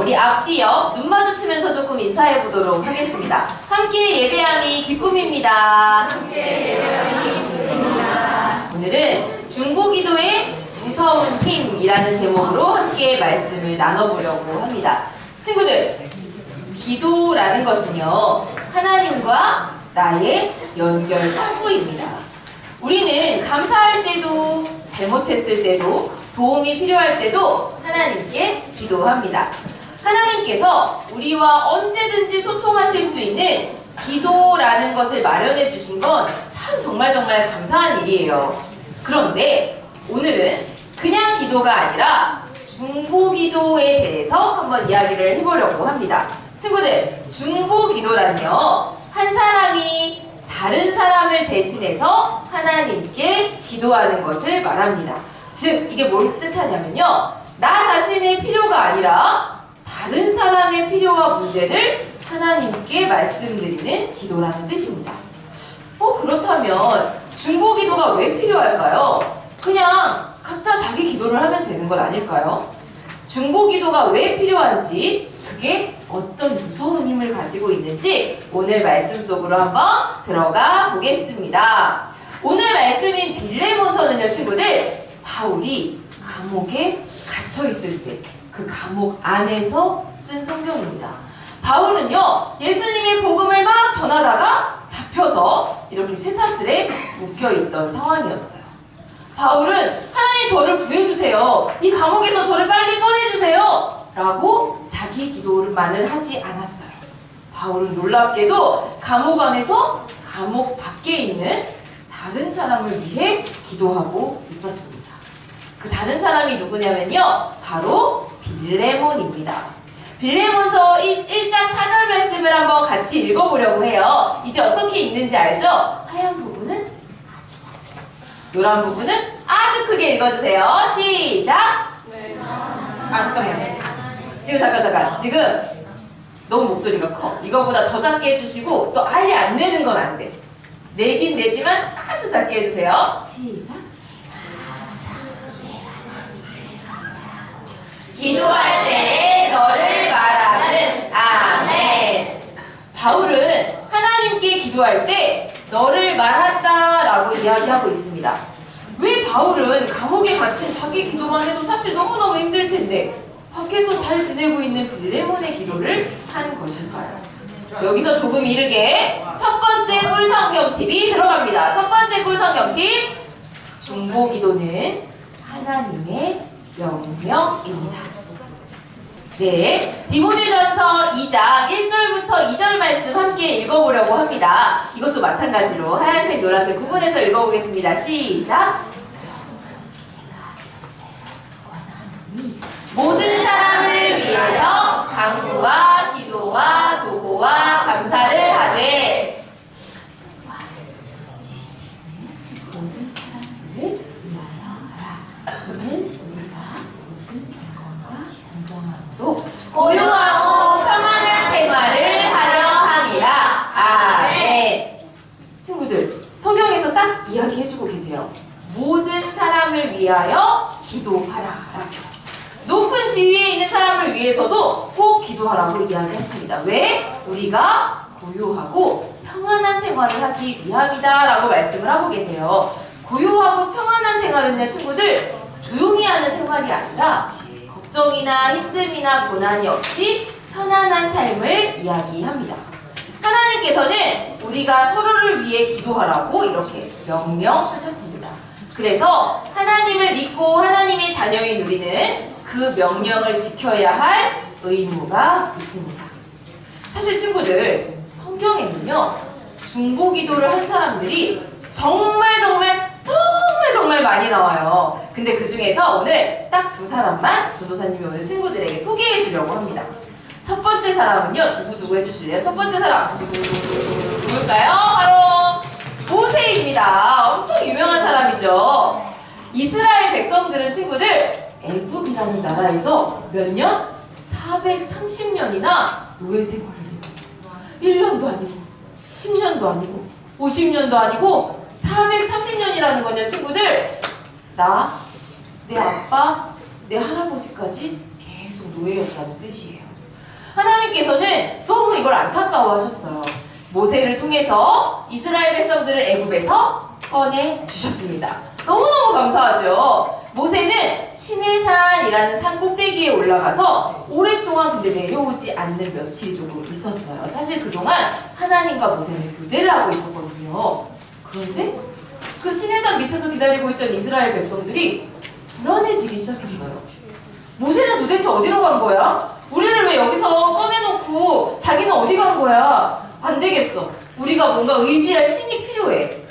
우리 앞뒤 옆 눈 마주치면서 조금 인사해 보도록 하겠습니다. 함께 예배함이 기쁨입니다. 오늘은 중보기도의 무서운 힘이라는 제목으로 함께 말씀을 나눠보려고 합니다. 친구들, 기도라는 것은요, 하나님과 나의 연결 창구입니다. 우리는 감사할 때도, 잘못했을 때도, 도움이 필요할 때도 하나님께 기도합니다. 하나님께서 우리와 언제든지 소통하실 수 있는 기도라는 것을 마련해 주신 건 참 정말 감사한 일이에요. 그런데 오늘은 그냥 기도가 아니라 중보기도에 대해서 한번 이야기를 해보려고 합니다. 친구들, 중보기도란요, 한 사람이 다른 사람을 대신해서 하나님께 기도하는 것을 말합니다. 즉, 이게 뭘 뜻하냐면요, 나 자신의 필요가 아니라 다른 사람의 필요와 문제를 하나님께 말씀드리는 기도라는 뜻입니다. 그렇다면 중보기도가 왜 필요할까요? 그냥 각자 자기 기도를 하면 되는 건 아닐까요? 중보기도가 왜 필요한지, 그게 어떤 무서운 힘을 가지고 있는지 오늘 말씀 속으로 한번 들어가 보겠습니다. 오늘 말씀인 빌레몬서는요, 친구들, 바울이 감옥에 갇혀 있을 때 그 감옥 안에서 쓴 성경입니다. 바울은요, 예수님의 복음을 막 전하다가 잡혀서 이렇게 쇠사슬에 묶여있던 상황이었어요. 바울은 하나님 저를 구해주세요, 이 감옥에서 저를 빨리 꺼내주세요 라고 자기 기도만은 하지 않았어요. 바울은 놀랍게도 감옥 안에서 감옥 밖에 있는 다른 사람을 위해 기도하고 있었습니다. 그 다른 사람이 누구냐면요, 바로 빌레몬입니다. 빌레몬서 1장 4절 말씀을 한번 같이 읽어보려고 해요. 이제 어떻게 읽는지 알죠? 하얀 부분은 아주 작게, 노란 부분은 아주 크게 읽어주세요. 시작! 잠깐만요. 잠깐. 지금 너무 목소리가 커. 이거보다 더 작게 해주시고, 또 아예 안 내는 건 안 돼. 내긴 내지만 아주 작게 해주세요. 시작! 기도할 때 너를 말하는 아멘. 바울은 하나님께 기도할 때 너를 말한다 라고 이야기하고 있습니다. 왜 바울은 감옥에 갇힌 자기 기도만 해도 사실 너무너무 힘들 텐데 밖에서 잘 지내고 있는 빌레몬의 기도를 한 것일까요? 여기서 조금 이르게 첫 번째 꿀성경 팁이 들어갑니다. 첫 번째 꿀성경 팁, 중보기도는 하나님의 명령입니다. 네, 디모데전서 2장 1절부터 2절 말씀 함께 읽어보려고 합니다. 이것도 마찬가지로 하얀색, 노란색 구분해서 읽어보겠습니다. 시작! 모든 사람을 위해서 간구와 기도와 도고와 감사를 하되, 모든 사람을 위하여 하라. 오늘 우리가 모든 경건과 단정함으로 고요하고 평안한 생활을 하려 함이라. 아멘. 친구들, 성경에서 딱 이야기해주고 계세요. 모든 사람을 위하여 기도하라. 높은 지위에 있는 사람을 위해서도 꼭 기도하라고 이야기하십니다. 왜? 우리가 고요하고 평안한 생활을 하기 위함이다 라고 말씀을 하고 계세요. 고요하고 평안한 생활은요, 친구들, 조용히 하는 생활이 아니라 걱정이나 힘듦이나 고난이 없이 편안한 삶을 이야기합니다. 하나님께서는 우리가 서로를 위해 기도하라고 이렇게 명령하셨습니다. 그래서 하나님을 믿고 하나님의 자녀인 우리는 그 명령을 지켜야 할 의무가 있습니다. 사실 친구들, 성경에는요, 중보기도를 한 사람들이 정말 많이 나와요. 근데 그 중에서 오늘 딱 두 사람만 전도사님이 오늘 친구들에게 소개해 주려고 합니다. 첫 번째 사람은요, 두구두구 해주실래요? 첫 번째 사람 누굴까요? 바로 모세입니다. 엄청 유명한 사람이죠. 이스라엘 백성들은 친구들, 애굽이라는 나라에서 몇 년? 430년이나 노예 생활을 했어요. 1년도 아니고 10년도 아니고 50년도 아니고 430년이라는 건요, 친구들, 나, 내 아빠, 내 할아버지까지 계속 계속 노예였다는 뜻이에요. 하나님께서는 너무 이걸 안타까워하셨어요. 모세를 통해서 이스라엘 백성들을 애굽에서 꺼내주셨습니다. 너무너무 감사하죠. 모세는 시내산이라는 산 꼭대기에 올라가서 오랫동안 근데 내려오지 않는 며칠이 조금 있었어요. 사실 그동안 하나님과 모세는 교제를 하고 있었거든요. 그런데 그 시내산 밑에서 기다리고 있던 이스라엘 백성들이 불안해지기 시작했어요. 모세는 도대체 어디로 간 거야? 우리를 왜 여기서 꺼내놓고 자기는 어디 간 거야? 안 되겠어. 우리가 뭔가 의지할 신이 필요해.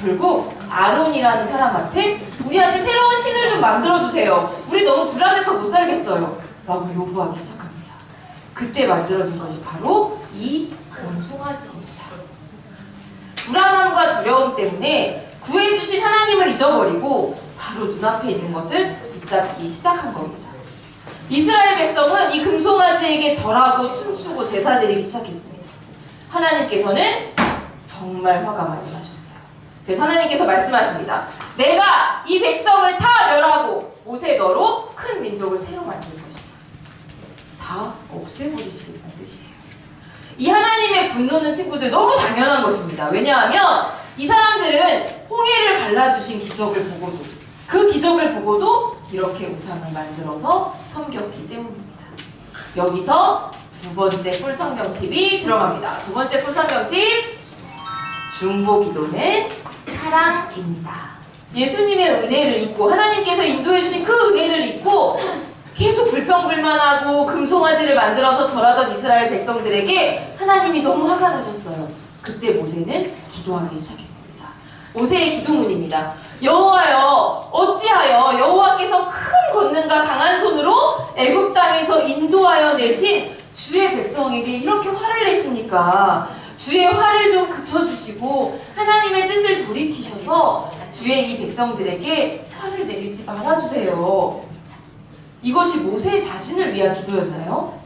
결국 아론이라는 사람한테 우리한테 새로운 신을 좀 만들어주세요. 우리 너무 불안해서 못 살겠어요. 라고 요구하기 시작합니다. 그때 만들어진 것이 바로 이 금송아지입니다. 불안함과 두려움 때문에 구해주신 하나님을 잊어버리고 바로 눈앞에 있는 것을 붙잡기 시작한 겁니다. 이스라엘 백성은 이 금송아지에게 절하고 춤추고 제사 드리기 시작했습니다. 하나님께서는 정말 화가 많이 나셨어요. 그래서 하나님께서 말씀하십니다. 내가 이 백성을 다 멸하고 모세 너로 큰 민족을 새로 만들 것이다. 다 없애버리시겠다는 뜻이에요. 이 하나님의 분노는 친구들 너무 당연한 것입니다. 왜냐하면 이 사람들은 홍해를 갈라주신 기적을 보고도 그 기적을 보고도 이렇게 우상을 만들어서 섬겼기 때문입니다. 여기서 두 번째 꿀성경 팁이 들어갑니다. 두 번째 꿀성경 팁, 중보기도는 사랑입니다. 예수님의 은혜를 잊고 하나님께서 인도해 주신 그 은혜를 잊고 계속 불평불만하고 금송아지를 만들어서 절하던 이스라엘 백성들에게 하나님이 너무 화가 나셨어요. 그때 모세는 기도하기 시작했습니다. 모세의 기도문입니다. 여호와여, 어찌하여 여호와께서 큰 권능과 강한 손으로 애굽 땅에서 인도하여 내신 주의 백성에게 이렇게 화를 내십니까? 주의 화를 좀 그쳐주시고 하나님의 뜻을 돌이키셔서 주의 이 백성들에게 화를 내리지 말아주세요. 이것이 모세 자신을 위한 기도였나요?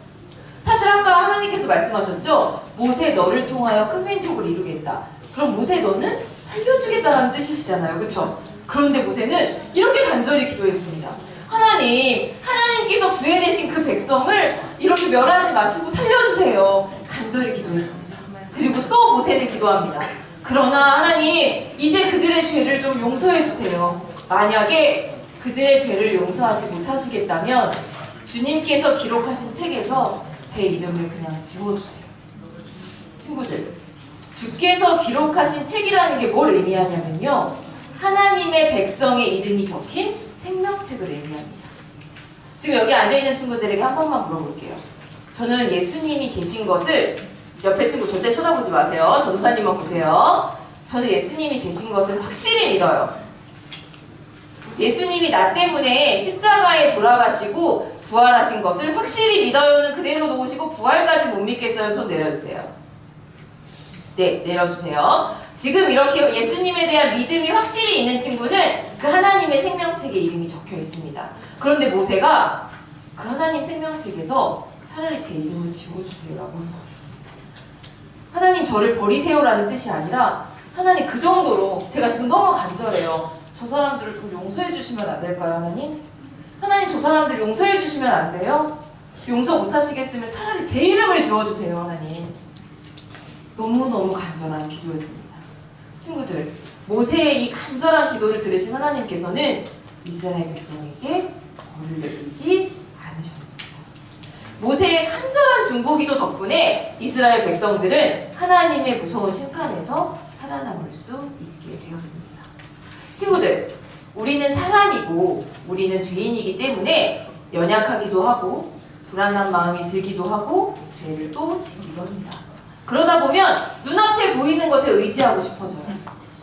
사실 아까 하나님께서 말씀하셨죠? 모세 너를 통하여 큰 민족을 이루겠다. 그럼 모세 너는 살려주겠다는 뜻이시잖아요. 그쵸? 그런데 모세는 이렇게 간절히 기도했습니다. 하나님께서 구해내신 그 백성을 이렇게 멸하지 마시고 살려주세요. 간절히 기도했습니다. 그리고 또 모세는 기도합니다. 그러나 하나님, 이제 그들의 죄를 좀 용서해 주세요. 만약에 그들의 죄를 용서하지 못하시겠다면 주님께서 기록하신 책에서 제 이름을 그냥 지워주세요. 친구들, 주께서 기록하신 책이라는 게 뭘 의미하냐면요, 하나님의 백성의 이름이 적힌 생명책을 의미합니다. 지금 여기 앉아있는 친구들에게 한 번만 물어볼게요. 저는 예수님이 계신 것을, 옆에 친구 절대 쳐다보지 마세요. 전도사님만 보세요. 저는 예수님이 계신 것을 확실히 믿어요. 예수님이 나 때문에 십자가에 돌아가시고 부활하신 것을 확실히 믿어요는 그대로 놓으시고 부활까지 못 믿겠어요? 손 내려주세요. 네, 내려주세요. 지금 이렇게 예수님에 대한 믿음이 확실히 있는 친구는 그 하나님의 생명책에 이름이 적혀 있습니다. 그런데 모세가 그 하나님 생명책에서 차라리 제 이름을 지워주세요라고 한 거예요. 하나님 저를 버리세요라는 뜻이 아니라 하나님 그 정도로 제가 지금 너무 간절해요. 저 사람들을 좀 용서해 주시면 안 될까요, 하나님? 하나님 저 사람들 용서해 주시면 안 돼요? 용서 못 하시겠으면 차라리 제 이름을 지워주세요, 하나님. 너무너무 간절한 기도였습니다. 친구들, 모세의 이 간절한 기도를 들으신 하나님께서는 이스라엘 백성에게 벌을 내리지 않으셨습니다. 모세의 간절한 중보기도 덕분에 이스라엘 백성들은 하나님의 무서운 심판에서 살아남을 수 있게 되었습니다. 친구들, 우리는 사람이고 우리는 죄인이기 때문에 연약하기도 하고 불안한 마음이 들기도 하고 죄를 또 짓기도 합니다. 그러다 보면 눈앞에 보이는 것에 의지하고 싶어져요.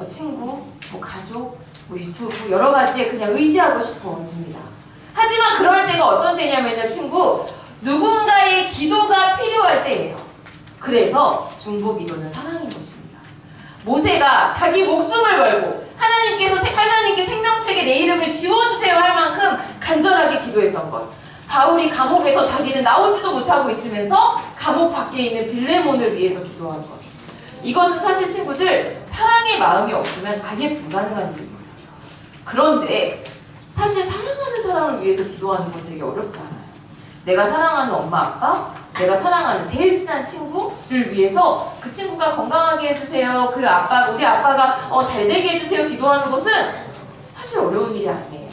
친구, 가족, 유튜브 여러 가지에 그냥 의지하고 싶어집니다. 하지만 그럴 때가 어떤 때냐면요, 친구, 누군가의 기도가 필요할 때예요. 그래서 중보기도는 사랑인 것입니다. 모세가 자기 목숨을 걸고 하나님께 생명책에 내 이름을 지워주세요 할 만큼 간절하게 기도했던 것. 바울이 감옥에서 자기는 나오지도 못하고 있으면서 감옥 밖에 있는 빌레몬을 위해서 기도한 것. 이것은 사실 친구들, 사랑의 마음이 없으면 아예 불가능한 일입니다. 그런데 사실 사랑하는 사람을 위해서 기도하는 건 되게 어렵지 않아요. 내가 사랑하는 엄마, 아빠, 내가 사랑하는 제일 친한 친구를 위해서 그 친구가 건강하게 해주세요. 그 아빠, 우리 아빠가 잘 되게 해주세요. 기도하는 것은 사실 어려운 일이 아니에요.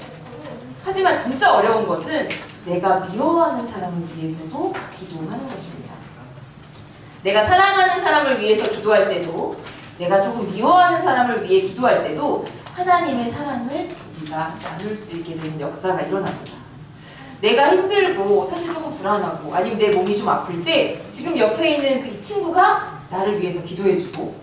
하지만 진짜 어려운 것은 내가 미워하는 사람을 위해서도 기도하는 것입니다. 내가 사랑하는 사람을 위해서 기도할 때도, 내가 조금 미워하는 사람을 위해 기도할 때도 하나님의 사랑을 우리가 나눌 수 있게 되는 역사가 일어납니다. 내가 힘들고 사실 조금 불안하고 아니면 내 몸이 좀 아플 때 지금 옆에 있는 그 친구가 나를 위해서 기도해주고,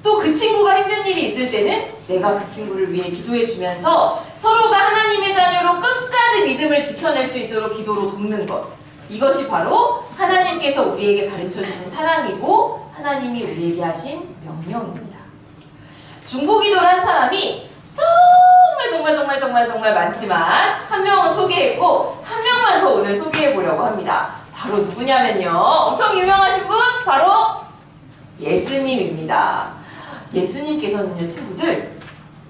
또 그 친구가 힘든 일이 있을 때는 내가 그 친구를 위해 기도해주면서 서로가 하나님의 자녀로 끝까지 믿음을 지켜낼 수 있도록 기도로 돕는 것, 이것이 바로 하나님께서 우리에게 가르쳐주신 사랑이고 하나님이 우리에게 하신 명령입니다. 중보기도를 한 사람이 정말 많지만 한 명은 소개했고 한 명만 더 오늘 소개해 보려고 합니다. 바로 누구냐면요, 엄청 유명하신 분, 바로 예수님입니다. 예수님께서는요, 친구들,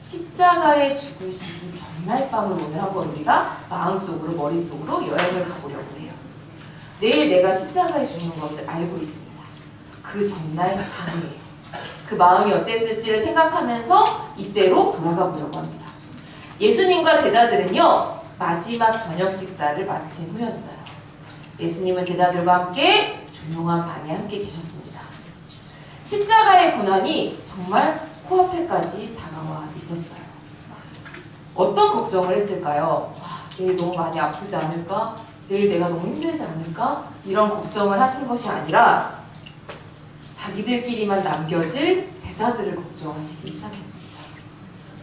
십자가에 죽으시기 전날 밤을 오늘 한번 우리가 마음속으로, 머릿속으로 여행을 가보려고 해요. 내일 내가 십자가에 죽는 것을 알고 있습니다. 그 전날 밤이에요. 그 마음이 어땠을지를 생각하면서 이때로 돌아가 보려고 합니다. 예수님과 제자들은요, 마지막 저녁 식사를 마친 후였어요. 예수님은 제자들과 함께 조용한 방에 함께 계셨습니다. 십자가의 고난이 정말 코앞에까지 다가와 있었어요. 어떤 걱정을 했을까요? 내일 너무 많이 아프지 않을까? 내일 내가 너무 힘들지 않을까? 이런 걱정을 하신 것이 아니라 자기들끼리만 남겨질 제자들을 걱정하시기 시작했습니다.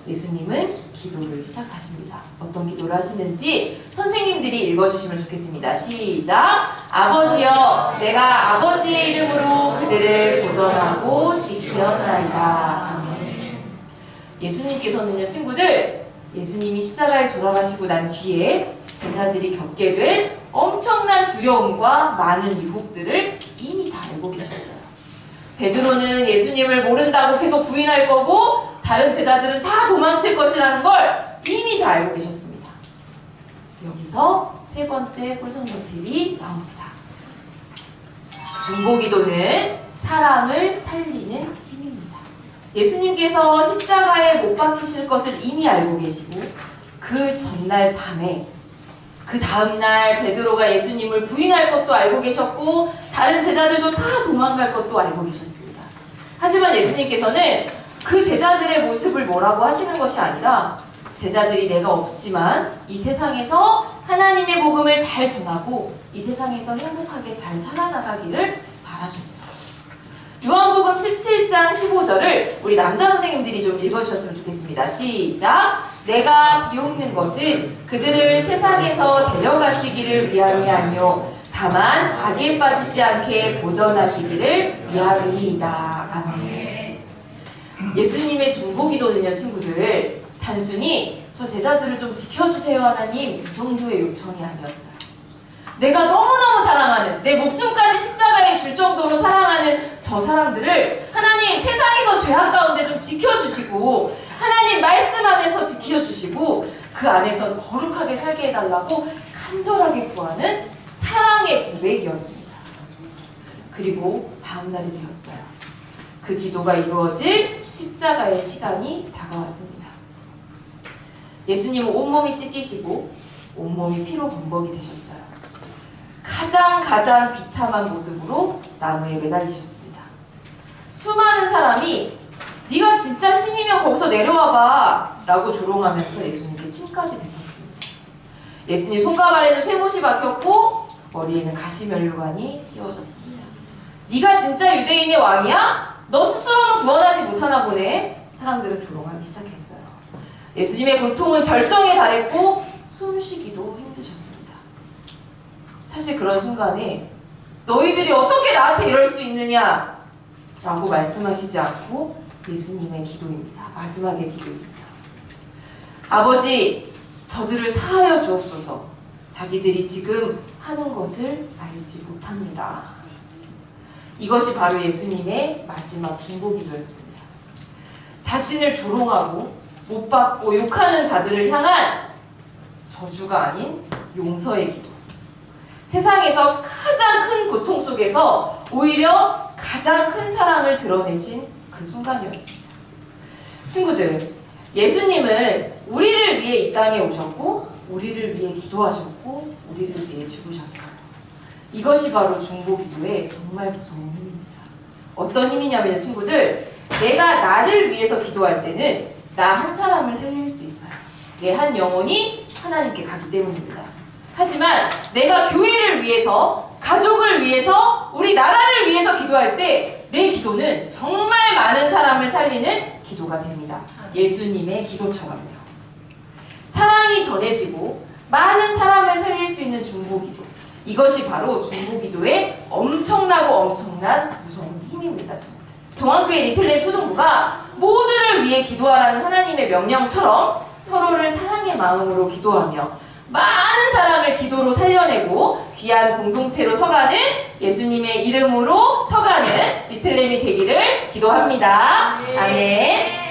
예수님은 기도를 시작하십니다. 어떤 기도를 하시는지 선생님들이 읽어주시면 좋겠습니다. 시작! 아버지여, 내가 아버지의 이름으로 그들을 보전하고 지키었나이다. 아멘. 예수님께서는요, 친구들, 예수님이 십자가에 돌아가시고 난 뒤에 제자들이 겪게 될 엄청난 두려움과 많은 유혹들을 이미 다 알고 계셨어요. 베드로는 예수님을 모른다고 계속 부인할 거고 다른 제자들은 다 도망칠 것이라는 걸 이미 다 알고 계셨습니다. 여기서 세 번째 꿀성경 팁이 나옵니다. 중보기도는 사람을 살리는 힘입니다. 예수님께서 십자가에 못 박히실 것을 이미 알고 계시고 그 전날 밤에, 그 다음날 베드로가 예수님을 부인할 것도 알고 계셨고 다른 제자들도 다 도망갈 것도 알고 계셨습니다. 하지만 예수님께서는 그 제자들의 모습을 뭐라고 하시는 것이 아니라 제자들이 내가 없지만 이 세상에서 하나님의 복음을 잘 전하고 이 세상에서 행복하게 잘 살아나가기를 바라셨어요. 요한복음 17장 15절을 우리 남자 선생님들이 좀 읽어주셨으면 좋겠습니다. 시작! 내가 비옵는 것은 그들을 세상에서 데려가시기를 위함이 아니요 다만 악에 빠지지 않게 보전하시기를 위함이니이다. 아멘. 예수님의 중보기도는요, 친구들, 단순히 저 제자들을 좀 지켜주세요 하나님, 이 정도의 요청이 아니었어요. 내가 너무너무 사랑하는, 내 목숨까지 십자가에 줄 정도로 사랑하는 저 사람들을 하나님 세상에서 죄악 가운데 좀 지켜주시고 하나님 말씀 안에서 지켜주시고 그 안에서 거룩하게 살게 해달라고 간절하게 구하는 사랑의 고백이었습니다. 그리고 다음날이 되었어요. 그 기도가 이루어질 십자가의 시간이 다가왔습니다. 예수님은 온몸이 찢기시고 온몸이 피로 범벅이 되셨어요. 가장 비참한 모습으로 나무에 매달리셨습니다. 수많은 사람이 네가 진짜 신이면 거기서 내려와봐 라고 조롱하면서 예수님께 침까지 뱉었습니다. 예수님 손가발에는 쇠못이 박혔고 머리에는 가시면류관이 씌워졌습니다. 네가 진짜 유대인의 왕이야? 너 스스로는 구원하지 못하나 보네. 사람들은 조롱하기 시작했어요. 예수님의 고통은 절정에 달했고 숨쉬기도 힘드셨습니다. 사실 그런 순간에 너희들이 어떻게 나한테 이럴 수 있느냐 라고 말씀하시지 않고 예수님의 기도입니다. 마지막의 기도입니다. 아버지, 저들을 사하여 주옵소서. 자기들이 지금 하는 것을 알지 못합니다. 이것이 바로 예수님의 마지막 중보기도였습니다. 자신을 조롱하고 못 받고 욕하는 자들을 향한 저주가 아닌 용서의 기도. 세상에서 가장 큰 고통 속에서 오히려 가장 큰 사랑을 드러내신 그 순간이었습니다. 친구들, 예수님은 우리를 위해 이 땅에 오셨고 우리를 위해 기도하셨고 우리를 위해 죽으셨어요. 이것이 바로 중보기도의 정말 무서운 힘입니다. 어떤 힘이냐면 친구들, 내가 나를 위해서 기도할 때는 나 한 사람을 살릴 수 있어요. 내 한 영혼이 하나님께 가기 때문입니다. 하지만 내가 교회를 위해서, 가족을 위해서, 우리 나라를 위해서 기도할 때 내 기도는 정말 많은 사람을 살리는 기도가 됩니다. 예수님의 기도처럼요. 사랑이 전해지고 많은 사람을 살릴 수 있는 중보기도. 이것이 바로 중보기도의 엄청나고 엄청난 무서운 힘입니다, 친구들. 동안교회 리틀레임 초등부가 모두를 위해 기도하라는 하나님의 명령처럼 서로를 사랑의 마음으로 기도하며 많은 사람을 기도로 살려내고 귀한 공동체로 서가는, 예수님의 이름으로 서가는 리틀레임이 되기를 기도합니다. 아멘.